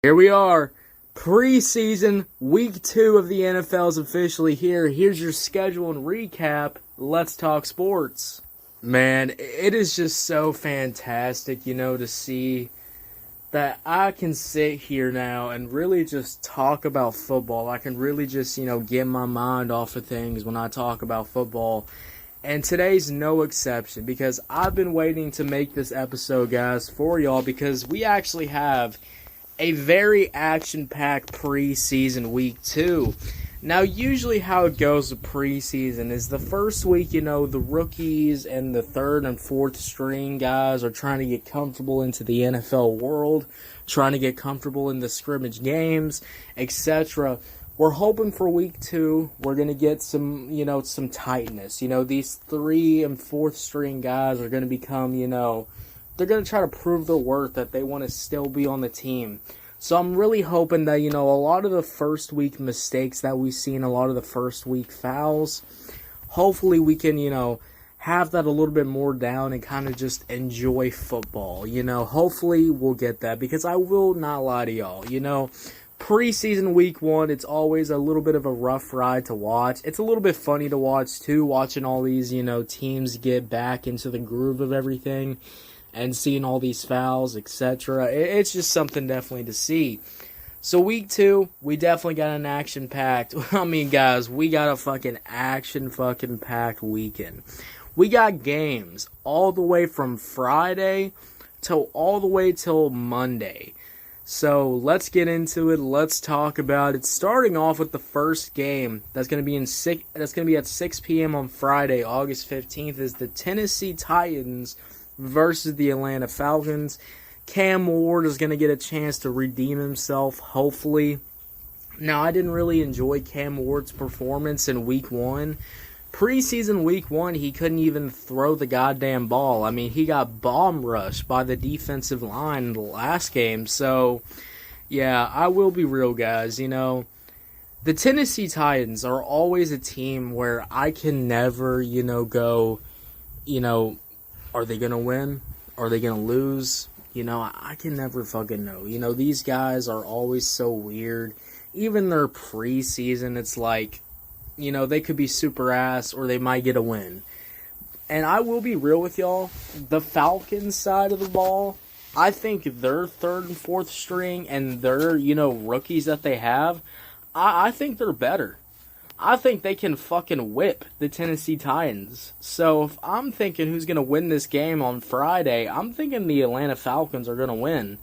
Here we are. Preseason week 2 of the NFL is officially here. Here's your schedule and recap. Let's talk sports. Man, it is just so fantastic, to see that I can sit here now and really just talk about football. I can really just, get my mind off of things when I talk about football. And today's no exception because I've been waiting to make this episode, guys, for y'all because we actually have a very action-packed preseason week 2. Now, usually how it goes with preseason is the first week, the rookies and the third and fourth string guys are trying to get comfortable into the NFL world, trying to get comfortable in the scrimmage games, etc. We're hoping for week 2, we're going to get some, some tightness. These 3 and 4th string guys are going to become, they're going to try to prove their worth that they want to still be on the team. So I'm really hoping that, a lot of the first week mistakes that we've seen, a lot of the first week fouls, hopefully we can, have that a little bit more down and kind of just enjoy football. Hopefully we'll get that because I will not lie to y'all. Preseason week 1, it's always a little bit of a rough ride to watch. It's a little bit funny to watch too, watching all these, teams get back into the groove of everything and seeing all these fouls, etc. It's just something definitely to see. So week 2, we definitely got an action-packed, guys, we got a fucking action-packed weekend. We got games all the way from Friday all the way till Monday. So let's get into it. Let's talk about it. Starting off with the first game that's going to be at 6 p.m. on Friday, August 15th, is the Tennessee Titans versus the Atlanta Falcons. Cam Ward is going to get a chance to redeem himself, hopefully. Now, I didn't really enjoy Cam Ward's performance in week 1. Preseason week 1, he couldn't even throw the goddamn ball. He got bomb rushed by the defensive line in the last game. So, yeah, I will be real, guys. The Tennessee Titans are always a team where I can never, go, are they going to win? Are they going to lose? I can never fucking know. These guys are always so weird. Even their preseason, it's like, they could be super ass or they might get a win. And I will be real with y'all. The Falcons side of the ball, I think their third and fourth string and their, rookies that they have, I think they're better. I think they can fucking whip the Tennessee Titans. So if I'm thinking who's going to win this game on Friday, I'm thinking the Atlanta Falcons are going to win.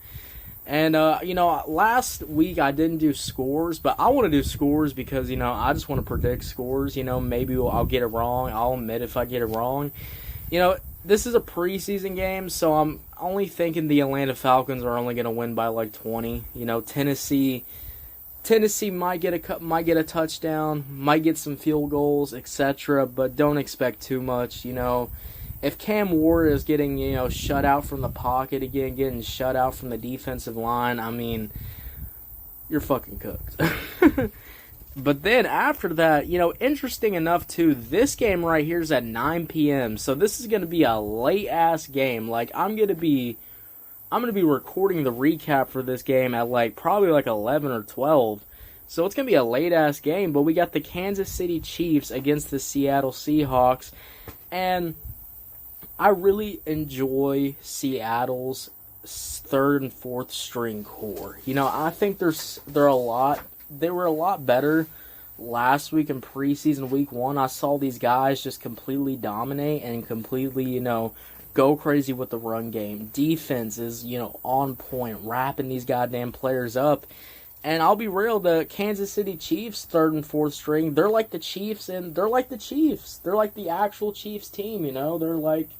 And, last week I didn't do scores, but I want to do scores because, I just want to predict scores. Maybe I'll get it wrong. I'll admit if I get it wrong. This is a preseason game, so I'm only thinking the Atlanta Falcons are only going to win by like 20. Tennessee might get a touchdown, might get some field goals, etc., but don't expect too much, If Cam Ward is getting, shut out from the pocket again, getting shut out from the defensive line, you're fucking cooked. But then after that, interesting enough too, this game right here is at 9 p.m., so this is going to be a late-ass game. Like, I'm going to be recording the recap for this game at probably 11 or 12. So it's going to be a late-ass game, but we got the Kansas City Chiefs against the Seattle Seahawks. And I really enjoy Seattle's third and fourth string core. I think they were a lot better last week in preseason week 1. I saw these guys just completely dominate and completely, go crazy with the run game. Defense is, on point, wrapping these goddamn players up. And I'll be real, the Kansas City Chiefs, third and fourth string, they're like the Chiefs, and they're like the Chiefs. They're like the actual Chiefs team, They're like,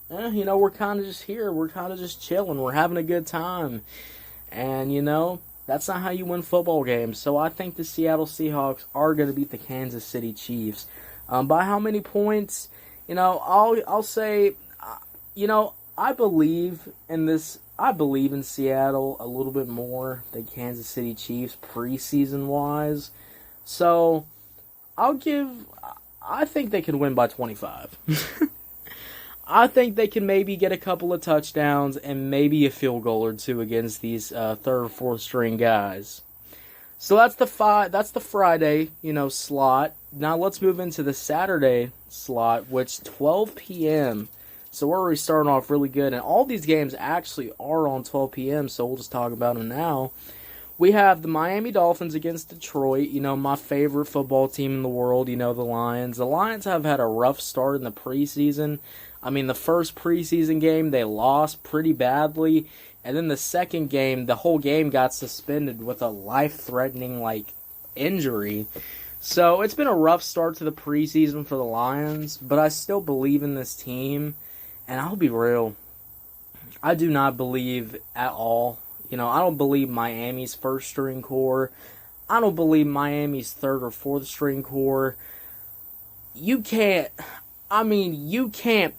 we're kind of just here. We're kind of just chilling. We're having a good time. And, that's not how you win football games. So I think the Seattle Seahawks are going to beat the Kansas City Chiefs. By how many points? I'll say... I believe in this. I believe in Seattle a little bit more than Kansas City Chiefs preseason wise. So I think they can win by 25. I think they can maybe get a couple of touchdowns and maybe a field goal or two against these third or fourth string guys. So that's the Friday, slot. Now let's move into the Saturday slot, which 12 p.m. So we're already starting off really good, and all these games actually are on 12 p.m. So we'll just talk about them now. We have the Miami Dolphins against Detroit. My favorite football team in the world. The Lions. The Lions have had a rough start in the preseason. I mean, the first preseason game they lost pretty badly. And then the second game, the whole game got suspended with a life-threatening, injury. So it's been a rough start to the preseason for the Lions, but I still believe in this team. And I'll be real, I do not believe at all. I don't believe Miami's first-string core. I don't believe Miami's third or fourth-string core. You can't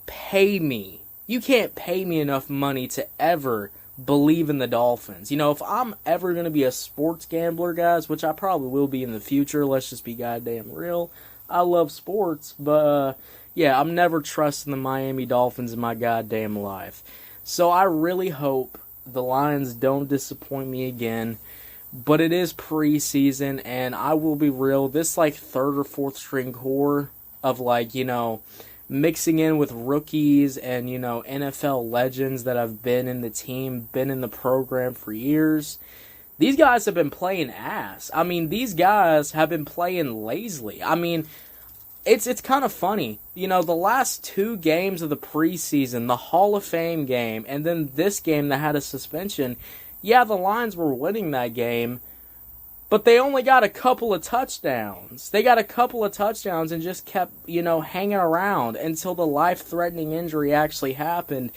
pay me. You can't pay me enough money to ever believe in the Dolphins. If I'm ever going to be a sports gambler, guys, which I probably will be in the future, let's just be goddamn real. I love sports, but yeah, I'm never trusting the Miami Dolphins in my goddamn life. So I really hope the Lions don't disappoint me again. But it is preseason, and I will be real, this third or fourth string core of mixing in with rookies and, NFL legends that have been in the team, been in the program for years. These guys have been playing ass. I mean, these guys have been playing lazily. I mean, it's kind of funny. The last two games of the preseason, the Hall of Fame game, and then this game that had a suspension, yeah, the Lions were winning that game, but they only got a couple of touchdowns. They got a couple of touchdowns and just kept, hanging around until the life-threatening injury actually happened,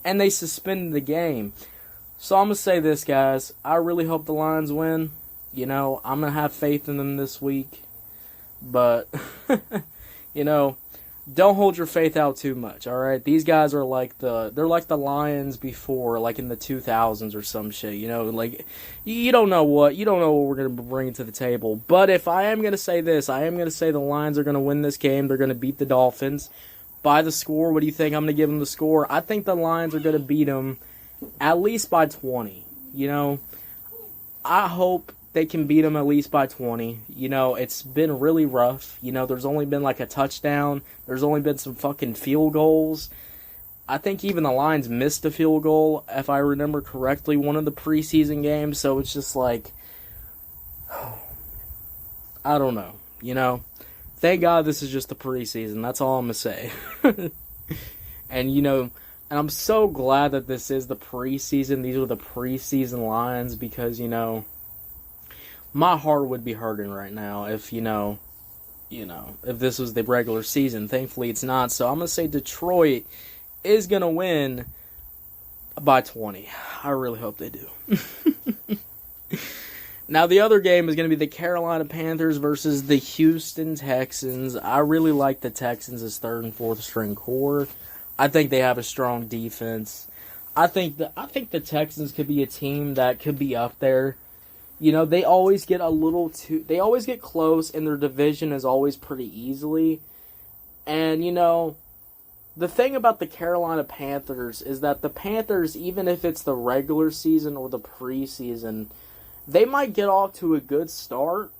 and they suspended the game. So I'm going to say this, guys. I really hope the Lions win. I'm going to have faith in them this week. But, don't hold your faith out too much, all right? These guys are they're like the Lions before, in the 2000s or some shit, you don't know what we're going to bring to the table. But if I am going to say this, I am going to say the Lions are going to win this game. They're going to beat the Dolphins by the score. What do you think? I'm going to give them the score. I think the Lions are going to beat them at least by 20, I hope they can beat them at least by 20. It's been really rough. There's only been a touchdown. There's only been some fucking field goals. I think even the Lions missed a field goal, if I remember correctly, one of the preseason games. So it's just I don't know. Thank God this is just the preseason. That's all I'm going to say. And I'm so glad that this is the preseason. These are the preseason Lions because, my heart would be hurting right now if, if this was the regular season. Thankfully, it's not. So I'm going to say Detroit is going to win by 20. I really hope they do. Now, the other game is going to be the Carolina Panthers versus the Houston Texans. I really like the Texans as third and fourth string core. I think they have a strong defense. I think the Texans could be a team that could be up there. They always get they always get close, and their division is always pretty easily. And, the thing about the Carolina Panthers is that the Panthers, even if it's the regular season or the preseason, they might get off to a good start,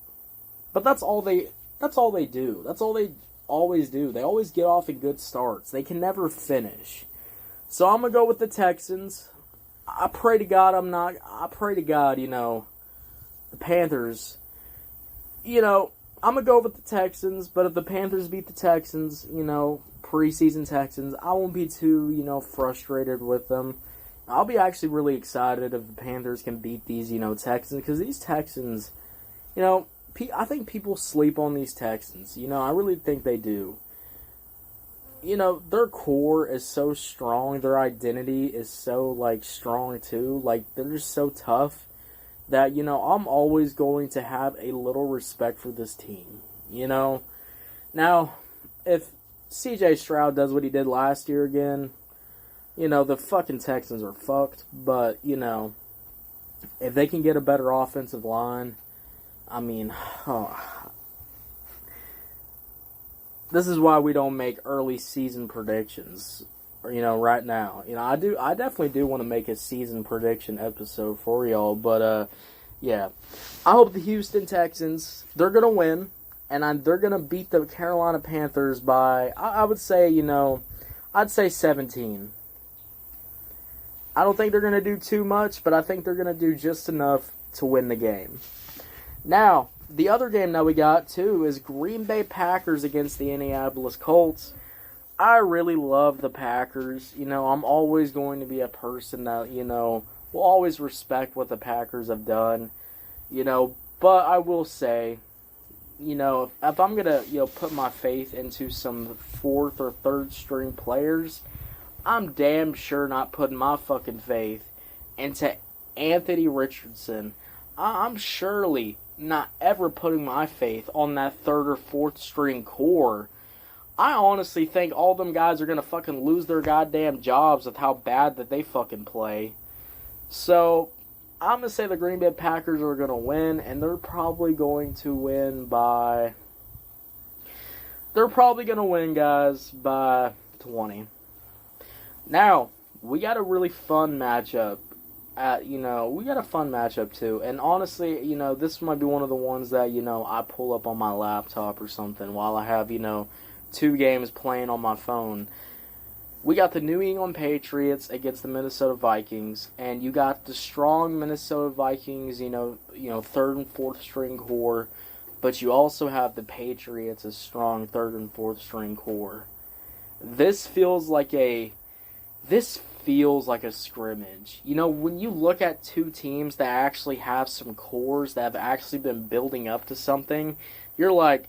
but that's all they do. That's all they always do. They always get off in good starts. They can never finish. So I'm going to go with the Texans. I pray to God, the Panthers, I'm going to go with the Texans, but if the Panthers beat the Texans, preseason Texans, I won't be too, frustrated with them. I'll be actually really excited if the Panthers can beat these, Texans, because these Texans, I think people sleep on these Texans. I really think they do. Their core is so strong, their identity is so, strong, too. They're just so tough that, I'm always going to have a little respect for this team, Now, if C.J. Stroud does what he did last year again, the fucking Texans are fucked. But, if they can get a better offensive line, this is why we don't make early season predictions. right now. I definitely do want to make a season prediction episode for y'all, but yeah. I hope the Houston Texans, they're going to win, and they're going to beat the Carolina Panthers by, I would say, I'd say 17. I don't think they're going to do too much, but I think they're going to do just enough to win the game. Now, the other game that we got, too, is Green Bay Packers against the Indianapolis Colts. I really love the Packers. I'm always going to be a person that, will always respect what the Packers have done. But I will say, if I'm going to, put my faith into some fourth or third string players, I'm damn sure not putting my fucking faith into Anthony Richardson. I'm surely not ever putting my faith on that third or fourth string core. I honestly think all them guys are going to fucking lose their goddamn jobs with how bad that they fucking play. So, I'm going to say the Green Bay Packers are going to win, and they're probably going to win by... They're probably going to win, guys, by 20. Now, we got a really fun matchup. We got a fun matchup, too. And honestly, this might be one of the ones that, I pull up on my laptop or something while I have, 2 games playing on my phone. We got the New England Patriots against the Minnesota Vikings, and you got the strong Minnesota Vikings, third and fourth string core, but you also have the Patriots, a strong third and fourth string core. This feels like a scrimmage. When you look at two teams that actually have some cores that have actually been building up to something, you're like,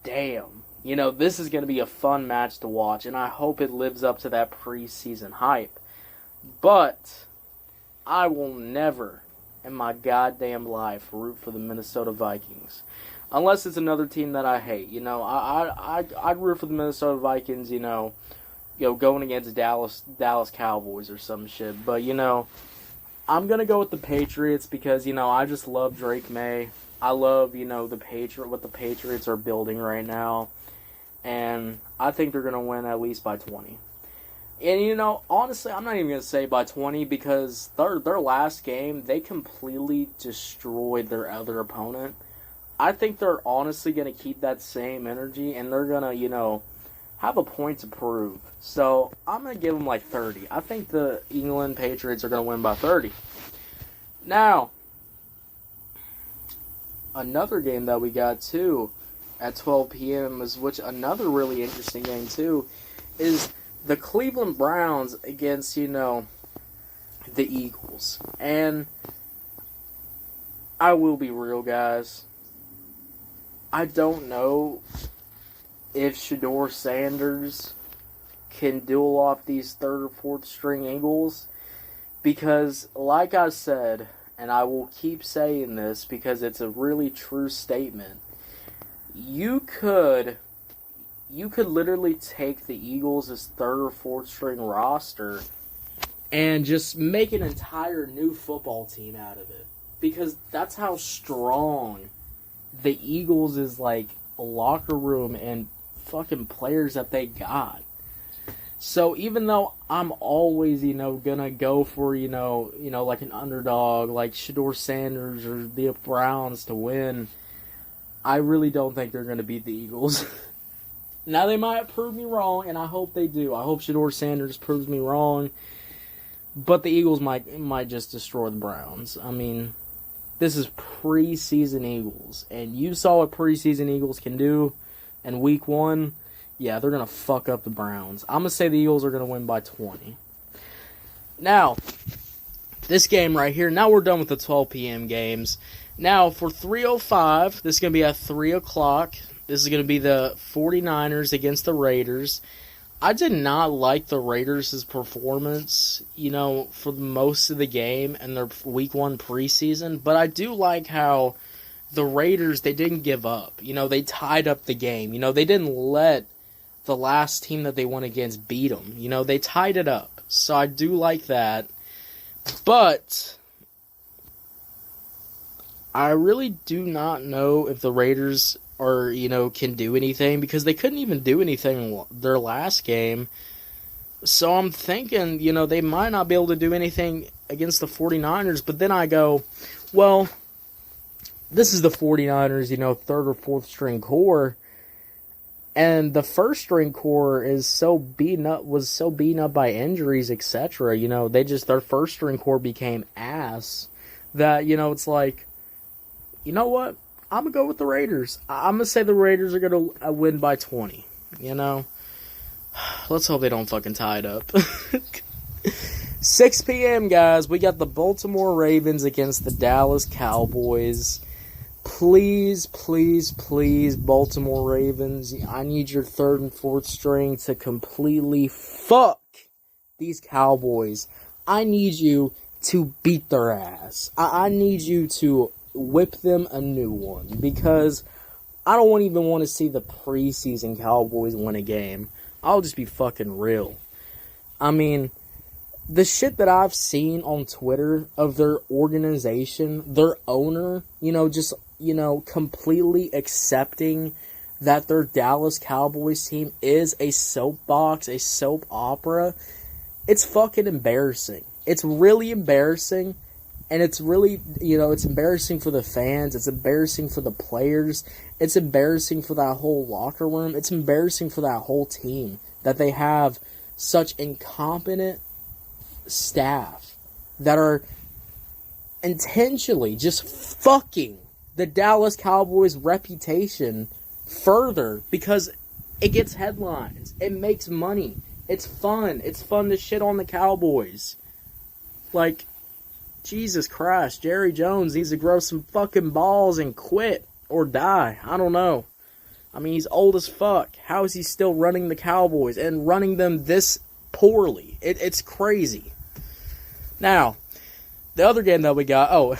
damn. This is going to be a fun match to watch, and I hope it lives up to that preseason hype. But I will never in my goddamn life root for the Minnesota Vikings. Unless it's another team that I hate. I'd root for the Minnesota Vikings, going against Dallas Cowboys or some shit. But, I'm going to go with the Patriots because, I just love Drake May. I love, what the Patriots are building right now. And I think they're going to win at least by 20. And, honestly, I'm not even going to say by 20 because their last game, they completely destroyed their other opponent. I think they're honestly going to keep that same energy, and they're going to, have a point to prove. So, I'm going to give them like 30. I think the England Patriots are going to win by 30. Now, another game that we got, too, at 12 p.m. which another really interesting game, too, is the Cleveland Browns against, the Eagles. And I will be real, guys. I don't know if Shedeur Sanders can duel off these third or fourth string Eagles. Because, like I said, and I will keep saying this because it's a really true statement, you could literally take the Eagles' third or fourth string roster and just make an entire new football team out of it. Because that's how strong the Eagles is, locker room and fucking players that they got. So even though I'm always, gonna go for, like an underdog, like Shedeur Sanders or the Browns to win, I really don't think they're gonna beat the Eagles. Now they might prove me wrong, and I hope they do. I hope Shedeur Sanders proves me wrong, but the Eagles might just destroy the Browns. I mean, this is preseason Eagles, and you saw what preseason Eagles can do in week 1. Yeah, they're going to fuck up the Browns. I'm going to say the Eagles are going to win by 20. Now, this game right here, now we're done with the 12 p.m. games. Now, for 3:05, this is going to be at 3 o'clock. This is going to be the 49ers against the Raiders. I did not like the Raiders' performance, for most of the game and their week 1 preseason, but I do like how the Raiders, they didn't give up. They tied up the game. They didn't let the last team that they went against beat them. They tied it up. So I do like that. But I really do not know if the Raiders are, can do anything because they couldn't even do anything their last game. So I'm thinking, they might not be able to do anything against the 49ers, but then I go, well, this is the 49ers, third or fourth string core, and the first string core was so beaten up by injuries, etc. Their first string core became ass that, it's like, you know what? I'm going to go with the Raiders. I'm going to say the Raiders are going to win by 20, Let's hope they don't fucking tie it up. 6 p.m., guys. We got the Baltimore Ravens against the Dallas Cowboys. Please, please, please, Baltimore Ravens, I need your third and fourth string to completely fuck these Cowboys. I need you to beat their ass. I need you to whip them a new one, because I don't even want to see the preseason Cowboys win a game. I'll just be fucking real. I mean, the shit that I've seen on Twitter of their organization, their owner, just, completely accepting that their Dallas Cowboys team is a soapbox, a soap opera, it's fucking embarrassing. It's really embarrassing, and it's really, it's embarrassing for the fans, it's embarrassing for the players, it's embarrassing for that whole locker room, it's embarrassing for that whole team, that they have such incompetent staff that are intentionally just fucking the Dallas Cowboys reputation further, because it gets headlines, it makes money, it's fun to shit on the Cowboys. Like, Jesus Christ, Jerry Jones needs to grow some fucking balls and quit or die. I don't know. I mean, he's old as fuck. How is he still running the Cowboys and running them this poorly? It's crazy. Now, the other game that we got,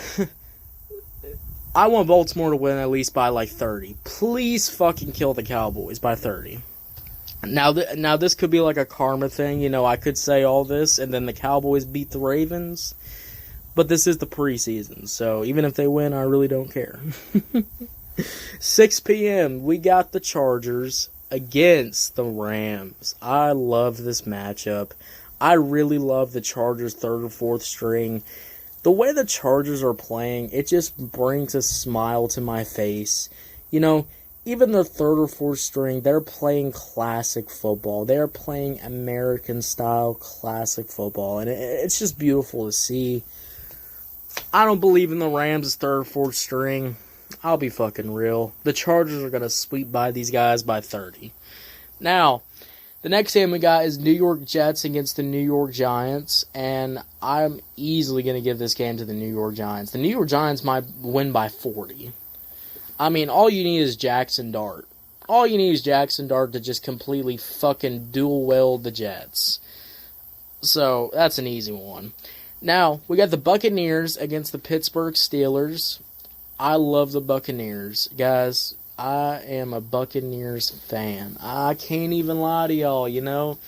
I want Baltimore to win at least by like 30. Please fucking kill the Cowboys by 30. Now this could be like a karma thing. I could say all this and then the Cowboys beat the Ravens. But this is the preseason, so even if they win, I really don't care. 6 p.m., we got the Chargers against the Rams. I love this matchup. I really love the Chargers' third or fourth string. The way the Chargers are playing, it just brings a smile to my face. Even their third or fourth string, they're playing classic football. They're playing American-style classic football, and it's just beautiful to see. I don't believe in the Rams' third or fourth string. I'll be fucking real. The Chargers are going to sweep by these guys by 30. Now, the next game we got is New York Jets against the New York Giants, and I'm easily going to give this game to the New York Giants. The New York Giants might win by 40. I mean, all you need is Jackson Dart. All you need is Jackson Dart to just completely fucking dual-wield the Jets. So, that's an easy one. Now, we got the Buccaneers against the Pittsburgh Steelers. I love the Buccaneers. Guys, I am a Buccaneers fan. I can't even lie to y'all,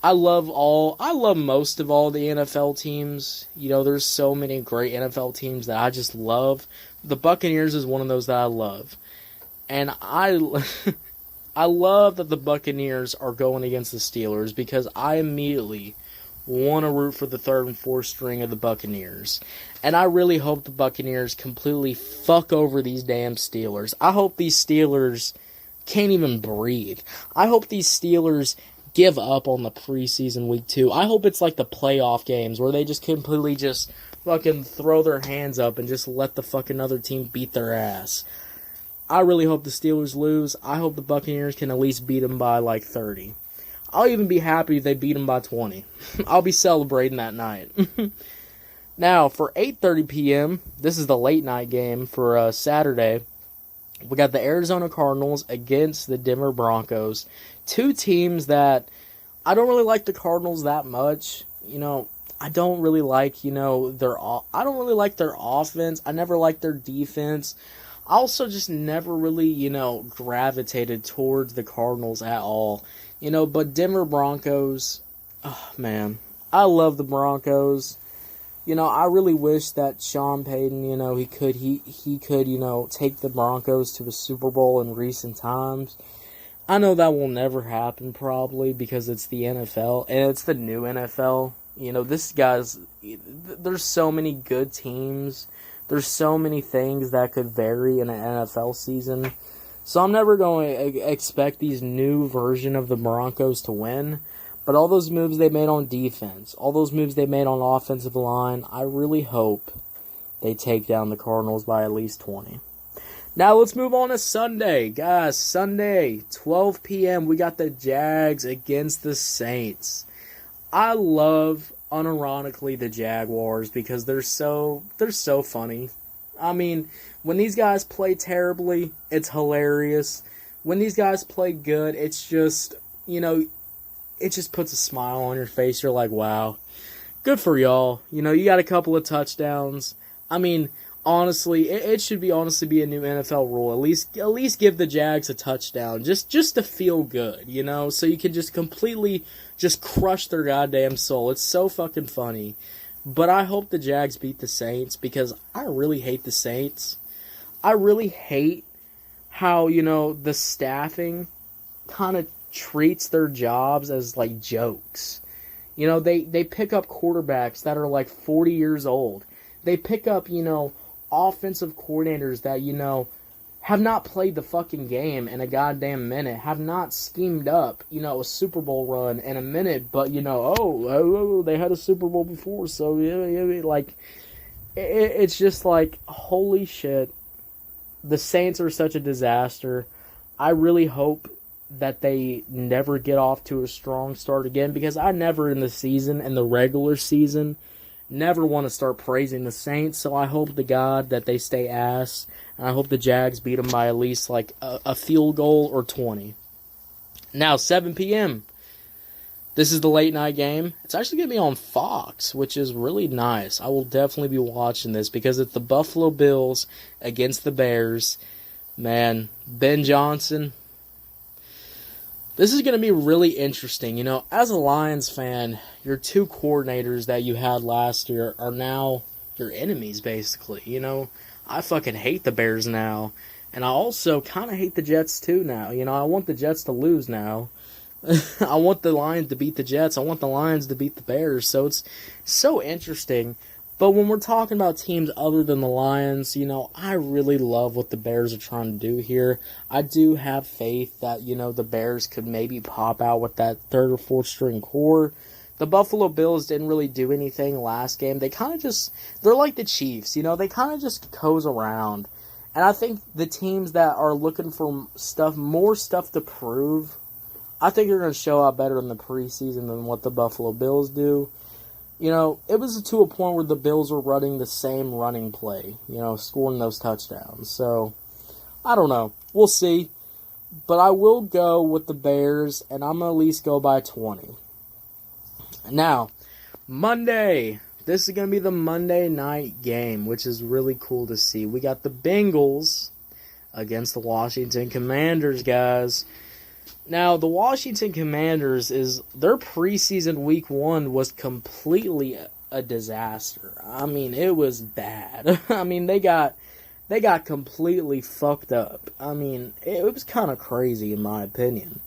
I love most of all the NFL teams. There's so many great NFL teams that I just love. The Buccaneers is one of those that I love. And I love that the Buccaneers are going against the Steelers, because I immediately want to root for the third and fourth string of the Buccaneers. And I really hope the Buccaneers completely fuck over these damn Steelers. I hope these Steelers can't even breathe. I hope these Steelers give up on the preseason week 2. I hope it's like the playoff games where they just completely just fucking throw their hands up and just let the fucking other team beat their ass. I really hope the Steelers lose. I hope the Buccaneers can at least beat them by like 30. I'll even be happy if they beat them by 20. I'll be celebrating that night. Now, for 8:30 p.m., this is the late night game for Saturday. We got the Arizona Cardinals against the Denver Broncos. Two teams that I don't really like the Cardinals that much. I don't really like, I don't really like their offense. I never liked their defense. I also just never really, gravitated towards the Cardinals at all. But Denver Broncos, oh man, I love the Broncos. I really wish that Sean Payton, he could, take the Broncos to a Super Bowl in recent times. I know that will never happen probably because it's the NFL and it's the new NFL. There's so many good teams. There's so many things that could vary in an NFL season. So I'm never going to expect these new version of the Broncos to win. But all those moves they made on defense, all those moves they made on offensive line, I really hope they take down the Cardinals by at least 20. Now let's move on to Sunday. Guys, Sunday, 12 p.m., we got the Jags against the Saints. I love, unironically, the Jaguars because they're so funny. I mean, when these guys play terribly, it's hilarious. When these guys play good, it's just, it just puts a smile on your face. You're like, wow, good for y'all. You got a couple of touchdowns. I mean, honestly, it should honestly be a new NFL rule. At least give the Jags a touchdown, just to feel good, so you can just completely just crush their goddamn soul. It's so fucking funny. But I hope the Jags beat the Saints because I really hate the Saints. I really hate how, the staffing kind of treats their jobs as like jokes. They pick up quarterbacks that are like 40 years old. They pick up, offensive coordinators that, have not played the fucking game in a goddamn minute, have not schemed up, a Super Bowl run in a minute, but, they had a Super Bowl before, so, like, it's just like, holy shit, the Saints are such a disaster. I really hope that they never get off to a strong start again, because I never in the regular season, never want to start praising the Saints, so I hope to God that they stay ass, and I hope the Jags beat them by at least like a field goal or 20. Now, 7 p.m. This is the late night game. It's actually going to be on Fox, which is really nice. I will definitely be watching this because it's the Buffalo Bills against the Bears. Man, Ben Johnson. This is going to be really interesting. As a Lions fan, your two coordinators that you had last year are now your enemies, basically. I fucking hate the Bears now. And I also kind of hate the Jets, too, now. I want the Jets to lose now. I want the Lions to beat the Jets. I want the Lions to beat the Bears. So it's so interesting. But when we're talking about teams other than the Lions, I really love what the Bears are trying to do here. I do have faith that, the Bears could maybe pop out with that third or fourth string core. The Buffalo Bills didn't really do anything last game. They kind of they're like the Chiefs, they kind of just coast around. And I think the teams that are looking for more stuff to prove, I think they're going to show out better in the preseason than what the Buffalo Bills do. It was to a point where the Bills were running the same running play, scoring those touchdowns. So, I don't know. We'll see. But I will go with the Bears, and I'm going to at least go by 20. Now, Monday. This is going to be the Monday night game, which is really cool to see. We got the Bengals against the Washington Commanders, guys. Now, the Washington Commanders, their preseason week 1 was completely a disaster. I mean, it was bad. I mean, they got completely fucked up. I mean, it was kind of crazy in my opinion.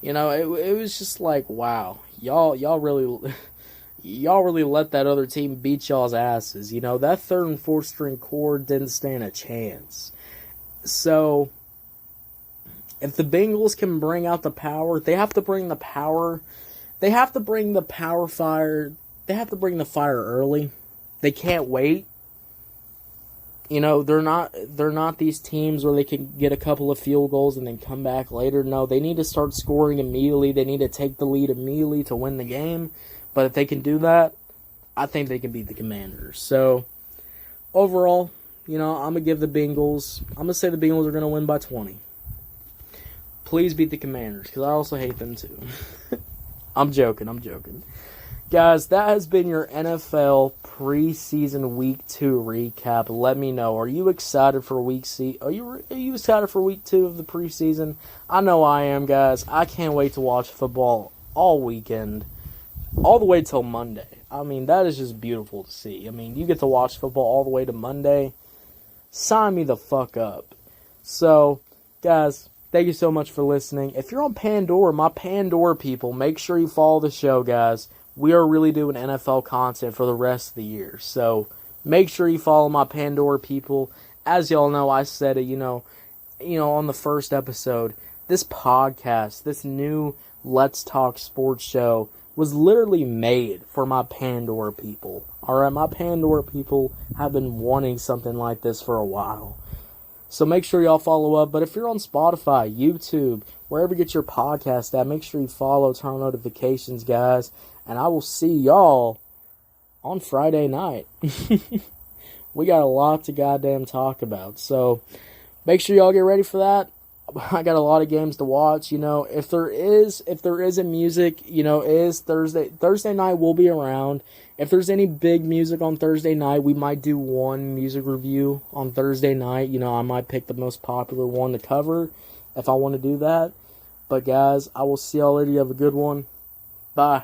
It was just like, wow, y'all really let that other team beat y'all's asses. That third and fourth string core didn't stand a chance. So, if the Bengals can bring out the power, they have to bring the power. They have to bring the fire early. They can't wait. They're not these teams where they can get a couple of field goals and then come back later. No, they need to start scoring immediately. They need to take the lead immediately to win the game. But if they can do that, I think they can beat the Commanders. So, overall, I'm going to give the Bengals, I'm going to say the Bengals are going to win by 20. Please beat the Commanders, because I also hate them too. I'm joking. Guys, that has been your NFL preseason week 2 recap. Let me know. Are you excited for week Are you excited for week 2 of the preseason? I know I am, guys. I can't wait to watch football all weekend, all the way till Monday. I mean, that is just beautiful to see. I mean, you get to watch football all the way to Monday. Sign me the fuck up. So, guys, Thank you so much for listening. If you're on Pandora, my Pandora people, make sure you follow the show, guys. We are really doing NFL content for the rest of the year. So make sure you follow my Pandora people. As y'all know, I said it, on the first episode, this podcast, this new Let's Talk Sports show was literally made for my Pandora people. Alright, my Pandora people have been wanting something like this for a while. So make sure y'all follow up. But if you're on Spotify, YouTube, wherever you get your podcast at, make sure you follow, turn on notifications, guys. And I will see y'all on Friday night. We got a lot to goddamn talk about. So make sure y'all get ready for that. I got a lot of games to watch. If there isn't music, is Thursday night will be around. If there's any big music on Thursday night, we might do one music review on Thursday night. I might pick the most popular one to cover if I want to do that. But guys, I will see y'all later. You have a good one. Bye.